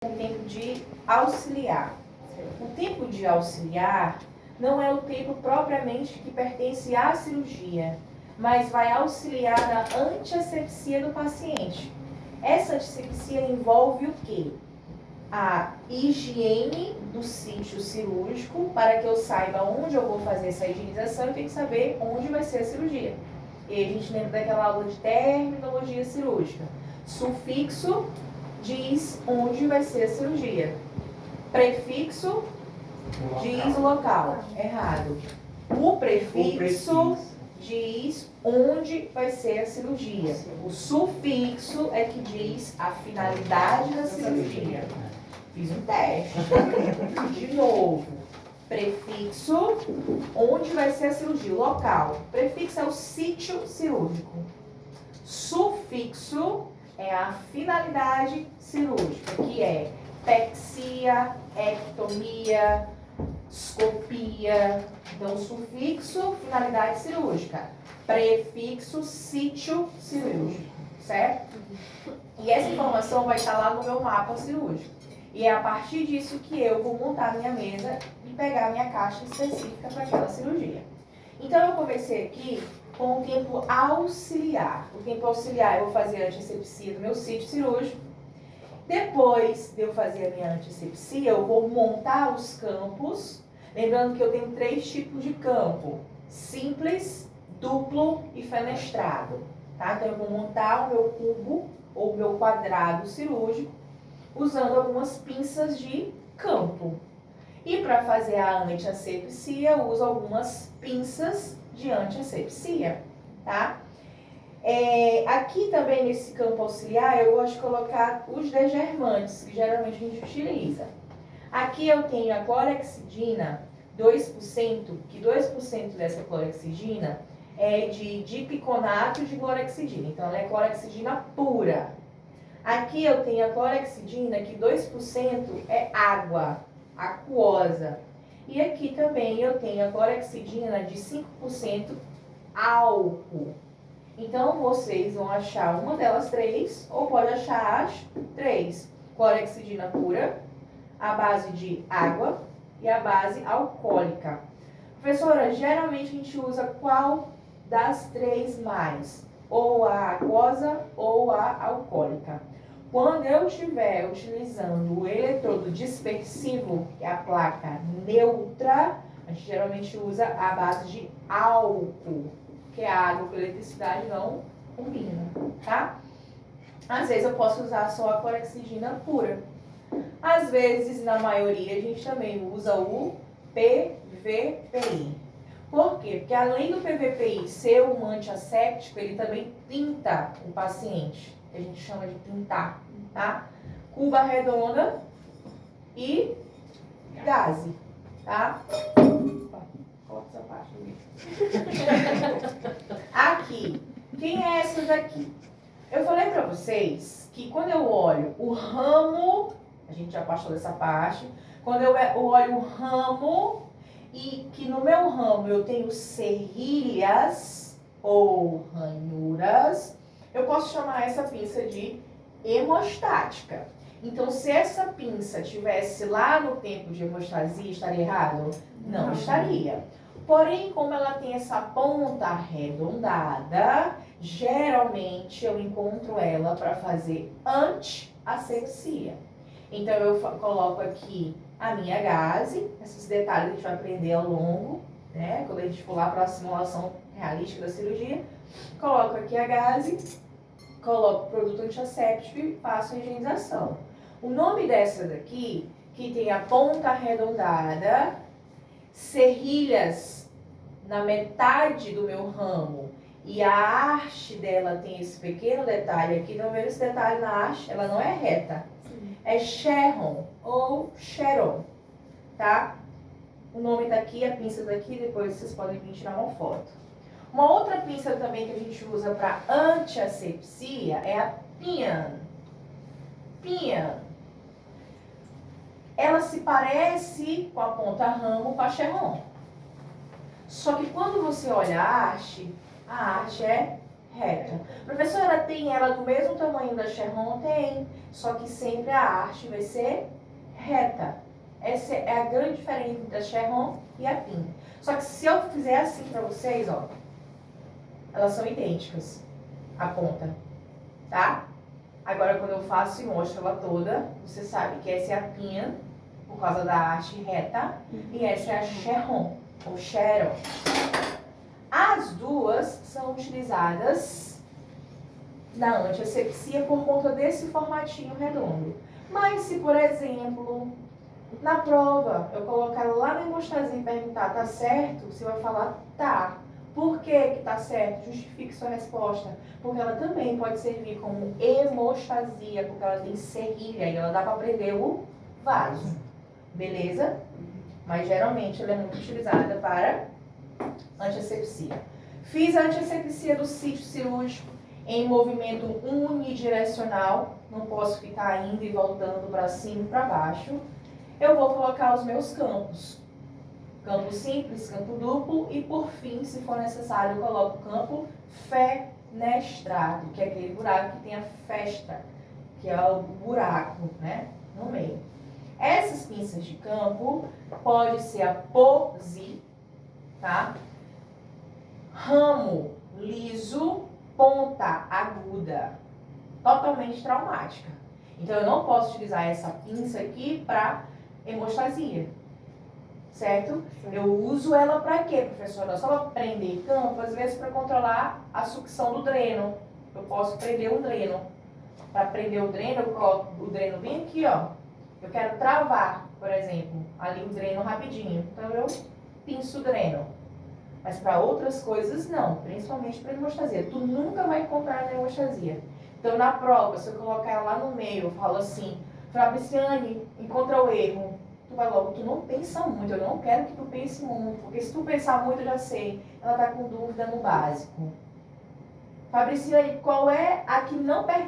O tempo de auxiliar. O tempo de auxiliar não é o tempo propriamente que pertence à cirurgia, mas vai auxiliar na antiasepsia do paciente. Essa antiasepsia envolve o quê? A higiene do sítio cirúrgico. Para que eu saiba onde eu vou fazer essa higienização, eu tenho que saber onde vai ser a cirurgia. E aí a gente lembra daquela aula de terminologia cirúrgica. Sufixo diz onde vai ser a cirurgia. Prefixo diz o local. Errado. O prefixo diz onde vai ser a cirurgia. O sufixo é que diz a finalidade da cirurgia. Fiz um teste. De novo. Prefixo, onde vai ser a cirurgia. Local. Prefixo é o sítio cirúrgico. Sufixo é a finalidade cirúrgica, que é pexia, ectomia, escopia. Então, sufixo, finalidade cirúrgica. Prefixo, sítio cirúrgico, certo? E essa informação vai estar lá no meu mapa cirúrgico. E é a partir disso que eu vou montar minha mesa e pegar minha caixa específica para aquela cirurgia. Então, eu comecei aqui com o tempo auxiliar. O tempo auxiliar eu vou fazer a antiasepsia do meu sítio cirúrgico. Depois de eu fazer a minha antiasepsia, eu vou montar os campos. Lembrando que eu tenho 3 tipos de campo: simples, duplo e fenestrado. Tá? Então eu vou montar o meu cubo ou o meu quadrado cirúrgico usando algumas pinças de campo. E para fazer a antiasepsia, eu uso algumas pinças de antiasepsia, tá? Aqui também nesse campo auxiliar, eu gosto de colocar os degermantes, que geralmente a gente utiliza. Aqui eu tenho a clorexidina 2%, que 2% dessa clorexidina é de dipiconato de clorexidina, então ela é clorexidina pura. Aqui eu tenho a clorexidina, que 2% é água aquosa. E aqui também eu tenho a clorexidina de 5% álcool. Então, vocês vão achar uma delas 3, ou pode achar as 3. Clorexidina pura, a base de água e a base alcoólica. Professora, geralmente a gente usa qual das 3 mais? Ou a aquosa ou a alcoólica. Quando eu estiver utilizando o eletrodo dispersivo, que é a placa neutra, a gente geralmente usa a base de álcool, que a água com eletricidade não combina, tá? Às vezes eu posso usar só a clorexidina pura. Às vezes, na maioria, a gente também usa o PVPI. Por quê? Porque além do PVPI ser um antiasséptico, ele também tinta o paciente. Que a gente chama de tintar, tá? Cuba redonda e gaze, tá? Corta essa parte do vídeo. Aqui. Quem é essa daqui? Eu falei pra vocês que quando eu olho o ramo, a gente já passou dessa parte, quando eu olho o ramo e que no meu ramo eu tenho serrilhas ou ranhuras, eu posso chamar essa pinça de hemostática. Então, se essa pinça tivesse lá no tempo de hemostasia, estaria errado? Não estaria. Porém, como ela tem essa ponta arredondada, geralmente eu encontro ela para fazer antiasepsia. Então, eu coloco aqui a minha gaze. Esses detalhes a gente vai aprender ao longo, né? Quando a gente for lá para a simulação realística da cirurgia. Coloco aqui a gaze, coloco o produto antiasséptico e faço a higienização. O nome dessa daqui, que tem a ponta arredondada, serrilhas na metade do meu ramo e a haste dela tem esse pequeno detalhe aqui, não vendo esse detalhe na haste, ela não é reta. Sim. É Sherron ou Sharon, tá? O nome tá aqui, a pinça tá aqui, depois vocês podem vir tirar uma foto. Uma outra pinça também que a gente usa para antiasepsia é a Pian. Pian. Ela se parece com a ponta ramo, com a Sherron. Só que quando você olha a haste é reta. Professora, tem ela do mesmo tamanho da Cherron? Tem, só que sempre a haste vai ser reta. Essa é a grande diferença entre a Cherron e a Pin. Só que se eu fizer assim pra vocês, ó, elas são idênticas, a ponta, tá? Agora, quando eu faço e mostro ela toda, você sabe que essa é a Pin, por causa da haste reta, e essa é a Cherron, ou Cheryl. As duas são utilizadas na antiasepsia por conta desse formatinho redondo. Mas se, por exemplo, na prova eu colocar lá na hemostasia e perguntar, tá certo? Você vai falar, tá. Por que que tá certo? Justifique sua resposta. Porque ela também pode servir como hemostasia, porque ela tem serrilha e ela dá para prender o vaso. Beleza? Mas geralmente ela é muito utilizada para antiasepsia. Fiz a antiasepsia do sítio cirúrgico em movimento unidirecional. Não posso ficar indo e voltando para cima e para baixo. Eu vou colocar os meus campos. Campo simples, campo duplo e, por fim, se for necessário, eu coloco o campo fenestrado, que é aquele buraco que tem a festa, que é o buraco, né, no meio. Essas pinças de campo pode ser a pose, tá? Ramo liso, ponta aguda, totalmente traumática. Então, eu não posso utilizar essa pinça aqui para hemostasia, certo? Eu uso ela para quê, professora? Só para prender campo, às vezes para controlar a sucção do dreno. Eu posso prender um dreno. Para prender o dreno, eu coloco o dreno bem aqui, ó. Eu quero travar, por exemplo, ali o dreno rapidinho. Então, eu pinço o dreno. Mas para outras coisas, não. Principalmente para hemostasia. Tu nunca vai comprar na hemostasia. Então, na prova, se eu colocar ela lá no meio, eu falo assim, Fabriciane, encontra o erro. Tu vai logo, tu não pensa muito. Eu não quero que tu pense muito. Porque se tu pensar muito, eu já sei. Ela tá com dúvida no básico. Fabriciane, qual é a que não pertence